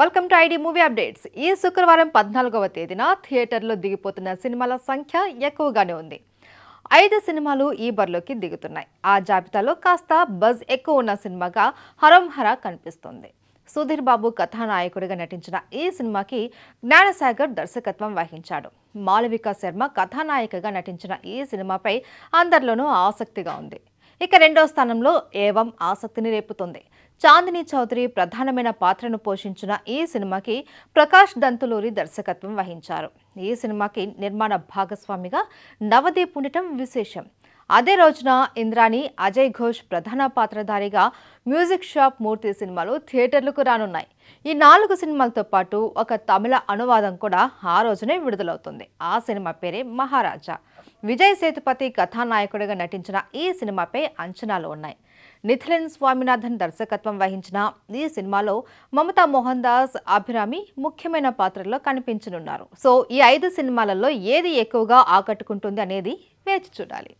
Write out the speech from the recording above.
Welcome to ID movie updates. ఈ శుక్రవారం 14వ తేదీన థియేటర్లో దిగిపోతున్న సినిమాల సంఖ్య ఎక్కువగానే ఉంది. 5 సినిమాలు ఈ బరిలోకి దిగుతున్నాయి. ఆ జాబితాలో కాస్త బజ్ ఎక్కువ ఉన్న సినిమాగా హరం హర కనిపిస్తోంది. సుధీర్ బాబు కథానాయకుడిగా నటించిన ఈ సినిమాకి జ్ఞానసాగర్ దర్శకత్వం వహించాడు. మాళవిక శర్మ కథానాయికగా నటించిన ఈ సినిమాపై అందరిలోనూ ఆసక్తిగా ఉంది. ఇక రెండో స్థానంలో ఏవం ఆసక్తిని రేపుతుంది. చాందిని చౌదరి ప్రధానమైన పాత్రను పోషించిన ఈ సినిమాకి ప్రకాష్ దంతులూరి దర్శకత్వం వహించారు. ఈ సినిమాకి నిర్మాణ భాగస్వామిగా నవదీప్ ఉండటం విశేషం. అదే రోజున ఇంద్రాణి, అజయ్ ఘోష్ ప్రధాన పాత్రధారిగా మ్యూజిక్ షాప్ మూర్తి సినిమాలు థియేటర్లకు రానున్నాయి. ఈ 4 సినిమాలతో పాటు ఒక తమిళ అనువాదం కూడా ఆ రోజునే విడుదలవుతుంది. ఆ సినిమా పేరే మహారాజా. విజయ్ సేతుపతి కథానాయకుడిగా నటించిన ఈ సినిమాపై అంచనాలు ఉన్నాయి. నిథిలన్ స్వామినాథన్ దర్శకత్వం వహించిన ఈ సినిమాలో మమతా మోహన్ దాస్, అభిరామి ముఖ్యమైన పాత్రల్లో కనిపించనున్నారు. సో ఈ 5 సినిమాలలో ఏది ఎక్కువగా ఆకట్టుకుంటుంది అనేది వేచి చూడాలి.